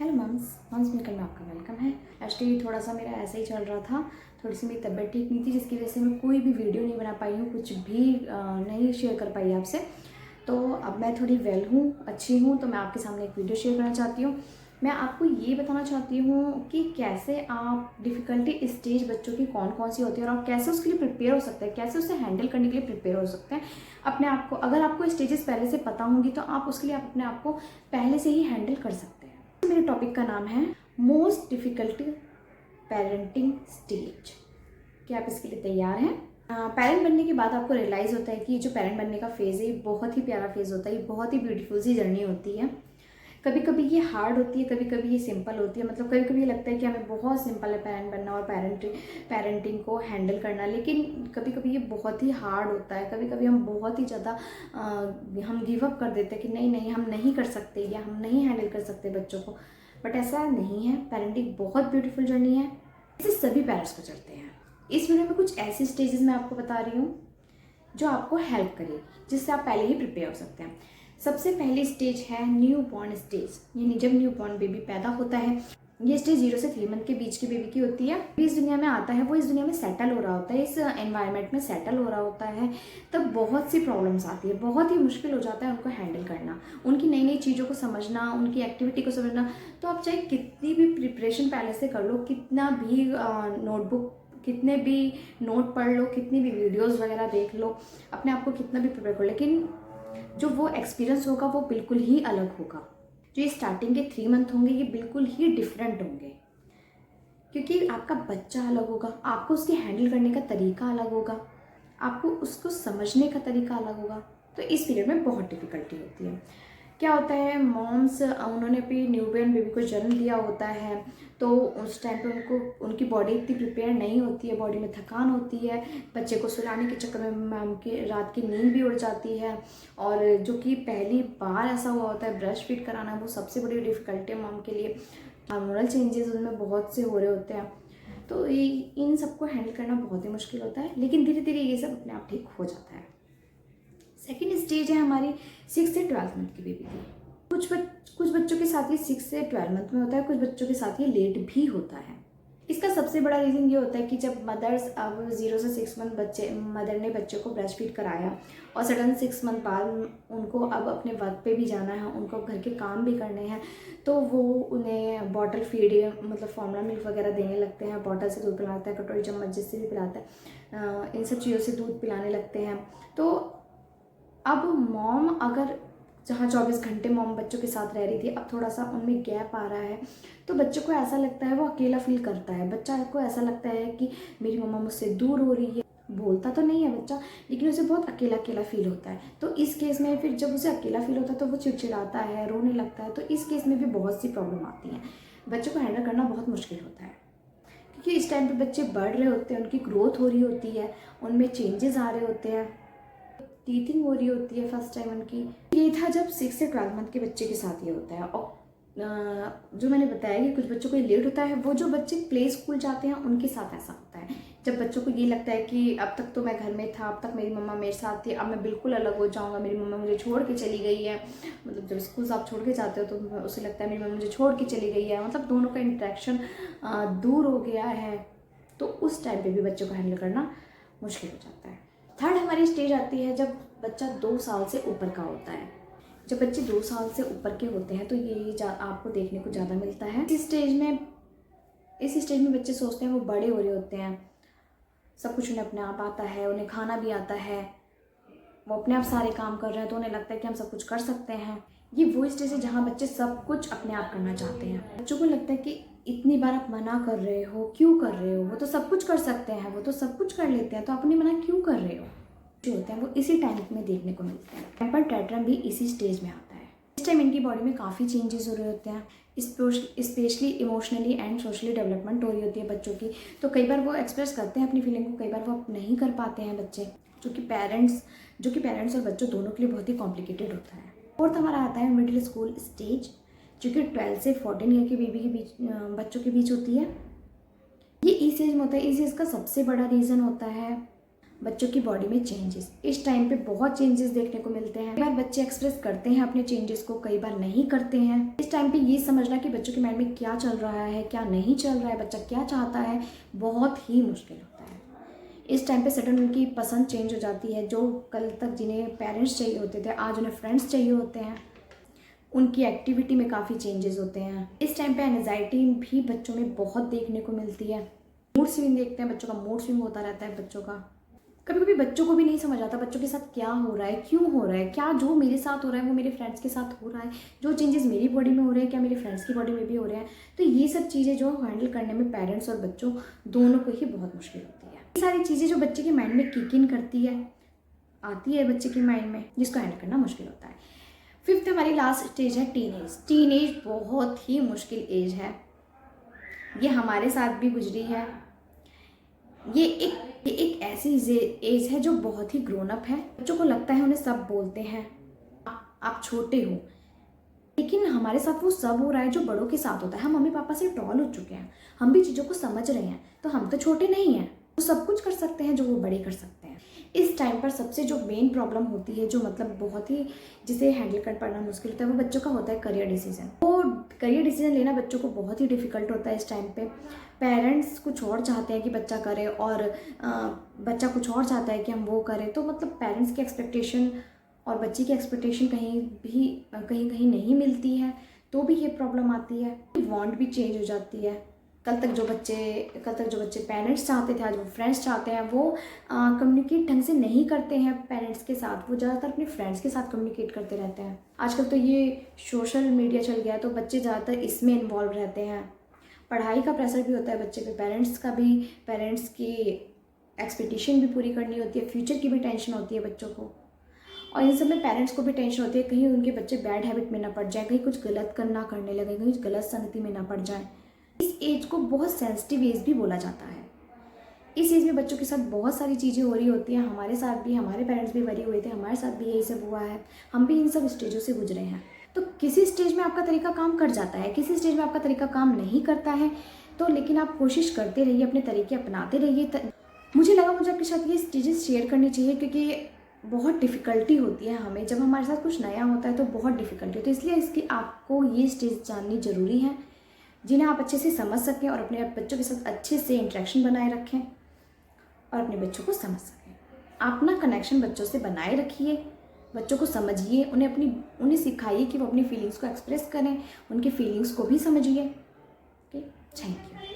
Hello mums मिलकर में आपका वेलकम है। एक्चुअली थोड़ा सा मेरा ऐसा ही चल रहा था, थोड़ी सी मेरी तबीयत ठीक नहीं थी, जिसकी वजह से मैं कोई भी वीडियो नहीं बना पाई हूँ, कुछ भी नहीं शेयर कर पाई आपसे। तो अब मैं थोड़ी वेल हूँ, अच्छी हूँ, तो मैं आपके सामने एक वीडियो शेयर करना चाहती हूँ। मैं आपको ये बताना चाहती हूँ कि कैसे आप डिफ़िकल्टी स्टेज बच्चों की कौन कौन सी होती है और आप कैसे उसके लिए प्रिपेयर हो सकते हैं, कैसे उसे हैंडल करने के लिए प्रिपेयर हो सकते हैं अपने आप को। अगर आपको स्टेजेस पहले से पता होंगी तो आप उसके लिए अपने आप को पहले से ही हैंडल कर सकते हैं। मेरे टॉपिक का नाम है मोस्ट डिफ़िकल्ट पेरेंटिंग स्टेज। क्या आप इसके लिए तैयार हैं? पेरेंट बनने के बाद आपको रियलाइज़ होता है कि ये जो पेरेंट बनने का फेज़ है ये बहुत ही प्यारा फेज़ होता है, ये बहुत ही ब्यूटीफुल सी जर्नी होती है। कभी कभी ये हार्ड होती है, कभी कभी ये सिंपल होती है। मतलब कभी कभी ये लगता है कि हमें बहुत सिंपल है पेरेंट बनना और पेरेंटिंग को हैंडल करना, लेकिन कभी कभी ये बहुत ही हार्ड होता है। कभी कभी हम बहुत ही ज़्यादा हम गिव अप कर देते हैं कि नहीं नहीं हम नहीं कर सकते या हम नहीं हैंडल कर सकते बच्चों को। बट ऐसा नहीं है, पेरेंटिंग बहुत ब्यूटीफुल जर्नी है, इसे सभी पेरेंट्स को चलते हैं। इस वीडियो में कुछ ऐसी स्टेजेस मैं आपको बता रही हूँ जो आपको हेल्प करेगी, जिससे आप पहले ही प्रिपेयर हो सकते हैं। सबसे पहली स्टेज है न्यू बॉर्न स्टेज, यानी जब न्यू बॉर्न बेबी पैदा होता है। ये स्टेज 0 से 3 मंथ के बीच के बेबी की होती है। इस दुनिया में आता है, वो इस दुनिया में सेटल हो रहा होता है, इस एनवायरनमेंट में सेटल हो रहा होता है। तब बहुत सी प्रॉब्लम्स आती है, बहुत ही मुश्किल हो जाता है उनको हैंडल करना, उनकी नई नई चीज़ों को समझना, उनकी एक्टिविटी को समझना। तो आप चाहे कितनी भी प्रिपरेशन पहले से कर लो, कितना भी नोटबुक, कितने भी नोट पढ़ लो, कितनी भी वीडियोस वगैरह देख लो, अपने आप को कितना भी प्रिपेयर करो, लेकिन जो वो एक्सपीरियंस होगा वो बिल्कुल ही अलग होगा। जो ये स्टार्टिंग के 3 मंथ होंगे ये बिल्कुल ही डिफरेंट होंगे, क्योंकि आपका बच्चा अलग होगा, आपको उसके हैंडल करने का तरीका अलग होगा, आपको उसको समझने का तरीका अलग होगा। तो इस पीरियड में बहुत डिफ़िकल्टी होती है। क्या होता है, मॉम्स उन्होंने अपनी न्यूबॉर्न बेबी को जन्म दिया होता है, तो उस टाइम पे उनको उनकी बॉडी इतनी प्रिपेयर नहीं होती है, बॉडी में थकान होती है, बच्चे को सुलाने के चक्कर में मैम की रात की नींद भी उड़ जाती है। और जो कि पहली बार ऐसा हुआ होता है, ब्रेस्ट फीड कराना, वो सबसे बड़ी डिफ़िकल्टी है मॉम के लिए। हार्मोनल चेंजेस उनमें बहुत से हो रहे होते हैं, तो इन सबको हैंडल करना बहुत ही मुश्किल होता है, लेकिन धीरे धीरे ये सब अपने आप ठीक हो जाता है। सेकेंड स्टेज है हमारी 6 से 12 मंथ की बेबी की। कुछ बच्चों के साथ ये 6 से 12 मंथ में होता है, कुछ बच्चों के साथ ये लेट भी होता है। इसका सबसे बड़ा रीज़न ये होता है कि जब मदर्स अब 0 से 6 मंथ मदर ने बच्चे को ब्रेस्ट फीड कराया और सडन 6 मंथ बाद उनको अब अपने वर्क पे भी जाना है, उनको घर के काम भी करने हैं, तो वो उन्हें बॉटल फीड मतलब फॉर्मूला मिल्क वगैरह देने लगते हैं, बॉटल से दूध पिलाता है, कटोरी चम्मच जिससे भी पिलाता है, इन सब चीज़ों से दूध पिलाने लगते हैं। तो अब मॉम अगर जहाँ 24 घंटे मॉम बच्चों के साथ रह रही थी, अब थोड़ा सा उनमें गैप आ रहा है, तो बच्चों को ऐसा लगता है, वो अकेला फील करता है। बच्चा को ऐसा लगता है कि मेरी मम्मा मुझसे दूर हो रही है। बोलता तो नहीं है बच्चा, लेकिन उसे बहुत अकेला अकेला फील होता है। तो इस केस में फिर जब उसे अकेला फील होता है तो वो चिड़चिड़ाता है, रोने लगता है। तो इस केस में भी बहुत सी प्रॉब्लम आती हैं, बच्चों को हैंडल करना बहुत मुश्किल होता है, क्योंकि इस टाइम पे बच्चे बढ़ रहे होते हैं, उनकी ग्रोथ हो रही होती है, उनमें चेंजेस आ रहे होते हैं, टीथिंग हो रही होती है फर्स्ट टाइम उनकी। ये था जब 6 से 12 मंथ के बच्चे के साथ ये होता है। और जो मैंने बताया कि कुछ बच्चों को ये लेट होता है, वो जो बच्चे प्ले स्कूल जाते हैं उनके साथ ऐसा होता है। जब बच्चों को ये लगता है कि अब तक तो मैं घर में था, अब तक मेरी मम्मा मेरे साथ थी, अब मैं बिल्कुल अलग हो जाऊंगा, मेरी मम्मा मुझे छोड़ के चली गई है। मतलब जब स्कूल से आप छोड़ के जाते हो तो उसे लगता है मेरी मम्मा मुझे छोड़ के चली गई है, मतलब दोनों का इंटरेक्शन दूर हो गया है। तो उस टाइम पर भी बच्चों को हैंडल करना मुश्किल हो जाता है। थर्ड हमारी स्टेज आती है जब बच्चा 2 साल से ऊपर का होता है। जब बच्चे 2 साल से ऊपर के होते हैं तो ये आपको देखने को ज़्यादा मिलता है। इस स्टेज में बच्चे सोचते हैं वो बड़े हो रहे होते हैं, सब कुछ उन्हें अपने आप आता है, उन्हें खाना भी आता है, वो अपने आप सारे काम कर रहे हैं, तो उन्हें लगता है कि हम सब कुछ कर सकते हैं। ये वो स्टेज है जहाँ बच्चे सब कुछ अपने आप करना चाहते हैं। बच्चों को लगता है कि इतनी बार आप मना कर रहे हो, क्यों कर रहे हो, वो तो सब कुछ कर सकते हैं, वो तो सब कुछ कर लेते हैं, तो आप उन्हें मना क्यों कर रहे हो। जो होते हैं वो इसी टाइम में देखने को मिलते हैं। टेम्पर टैट्रम भी इसी स्टेज में आता है। इस टाइम इनकी बॉडी में काफ़ी चेंजेस हो रहे होते हैं, specially emotionally and socially development हो रही होती है बच्चों की। तो कई बार वो एक्सप्रेस करते हैं अपनी फीलिंग को, कई बार वो नहीं कर पाते हैं बच्चे, जो कि पेरेंट्स और बच्चों दोनों के लिए बहुत ही कॉम्प्लिकेटेड होता है। फोर्थ हमारा आता है मिडिल स्कूल स्टेज, जो कि 12 से 14 ईयर के बेबी के बीच बच्चों के बीच होती है। ये इस एज में होता है। इस एज का सबसे बड़ा रीज़न होता है बच्चों की बॉडी में चेंजेस। इस टाइम पे बहुत चेंजेस देखने को मिलते हैं। कई बार बच्चे एक्सप्रेस करते हैं अपने चेंजेस को, कई बार नहीं करते हैं। इस टाइम पे ये समझना कि बच्चों के माइंड में क्या चल रहा है, क्या नहीं चल रहा है, बच्चा क्या चाहता है, बहुत ही मुश्किल होता है। इस टाइम पे सडन उनकी पसंद चेंज हो जाती है। जो कल तक जिन्हें पेरेंट्स चाहिए होते थे, आज उन्हें फ्रेंड्स चाहिए होते हैं। उनकी एक्टिविटी में काफ़ी चेंजेस होते हैं। इस टाइम पे एंजाइटी भी बच्चों में बहुत देखने को मिलती है। मूड स्विंग देखते हैं, बच्चों का मूड स्विंग होता रहता है। बच्चों का कभी कभी बच्चों को भी नहीं समझ आता बच्चों के साथ क्या हो रहा है, क्यों हो रहा है, क्या जो मेरे साथ हो रहा है वो मेरे फ्रेंड्स के साथ हो रहा है, जो चेंजेस मेरी बॉडी में हो रहे हैं क्या मेरे फ्रेंड्स की बॉडी में भी हो रहे हैं। तो ये सब चीज़ें जो हैंडल करने में पेरेंट्स और बच्चों दोनों को ही बहुत मुश्किल होती है। ये सारी चीज़ें जो बच्चे के माइंड में किक इन करती है, आती है बच्चे के माइंड में, जिसको हैंडल करना मुश्किल होता है। फिफ्थ हमारी लास्ट स्टेज है टीनेज। टीनेज बहुत ही मुश्किल एज है। ये हमारे साथ भी गुजरी है। ये एक ऐसी एज है जो बहुत ही ग्रोन अप है। बच्चों को लगता है उन्हें सब बोलते हैं, आप छोटे हो, लेकिन हमारे साथ वो सब हो रहा है जो बड़ों के साथ होता है। हम मम्मी पापा से टॉल हो चुके हैं, हम भी चीज़ों को समझ रहे हैं, तो हम तो छोटे नहीं हैं। वो सब कुछ कर सकते हैं जो वो बड़े कर सकते हैं। इस टाइम पर सबसे जो मेन प्रॉब्लम होती है, जो मतलब बहुत ही जिसे हैंडल कर पाना मुश्किल होता है, वो बच्चों का होता है करियर डिसीजन। वो करियर डिसीजन लेना बच्चों को बहुत ही डिफिकल्ट होता है। इस टाइम पे पेरेंट्स कुछ और चाहते हैं कि बच्चा करे और बच्चा कुछ और चाहता है कि हम वो करें। तो मतलब पेरेंट्स की एक्सपेक्टेशन और बच्चे की एक्सपेक्टेशन कहीं नहीं मिलती है, तो भी ये प्रॉब्लम आती है। वांट भी चेंज हो जाती है। कल तक जो बच्चे पेरेंट्स चाहते थे, आज वो फ्रेंड्स चाहते हैं। वो कम्युनिकेट ढंग से नहीं करते हैं पेरेंट्स के साथ, वो ज़्यादातर अपने फ्रेंड्स के साथ कम्युनिकेट करते रहते हैं। आजकल तो ये सोशल मीडिया चल गया है, तो बच्चे ज़्यादातर इसमें इन्वॉल्व रहते हैं। पढ़ाई का प्रेशर भी होता है बच्चे पे, पेरेंट्स की एक्सपेक्टेशन भी पूरी करनी होती है, फ्यूचर की भी टेंशन होती है बच्चों को। और इन सब में पेरेंट्स को भी टेंशन होती है कहीं उनके बच्चे बैड हैबिट में ना पड़ जाए, कहीं कुछ गलत करने लगे, कहीं गलत संगति में ना पड़ जाए। इस एज को बहुत सेंसिटिव एज भी बोला जाता है। इस एज में बच्चों के साथ बहुत सारी चीज़ें हो रही होती हैं। हमारे साथ भी, हमारे पेरेंट्स भी वरी हुए थे, हमारे साथ भी यही सब हुआ है। हम भी इन सब स्टेजों से गुजरे हैं। तो किसी स्टेज में आपका तरीका काम कर जाता है, किसी स्टेज में आपका तरीका काम नहीं करता है, तो लेकिन आप कोशिश करते रहिए, अपने तरीके अपनाते रहिए। मुझे लगा मुझे आपके साथ ये स्टेजेस शेयर करनी चाहिए, क्योंकि बहुत डिफ़िकल्टी होती है हमें जब हमारे साथ कुछ नया होता है, तो बहुत डिफ़िकल्टी होती है। इसलिए इसकी आपको ये स्टेज जाननी ज़रूरी है, जिन्हें आप अच्छे से समझ सकें और अपने बच्चों के साथ अच्छे से इंटरेक्शन बनाए रखें और अपने बच्चों को समझ सकें। अपना कनेक्शन बच्चों से बनाए रखिए, बच्चों को समझिए, उन्हें सिखाइए कि वो अपनी फीलिंग्स को एक्सप्रेस करें, उनकी फीलिंग्स को भी समझिए। Okay, thank you.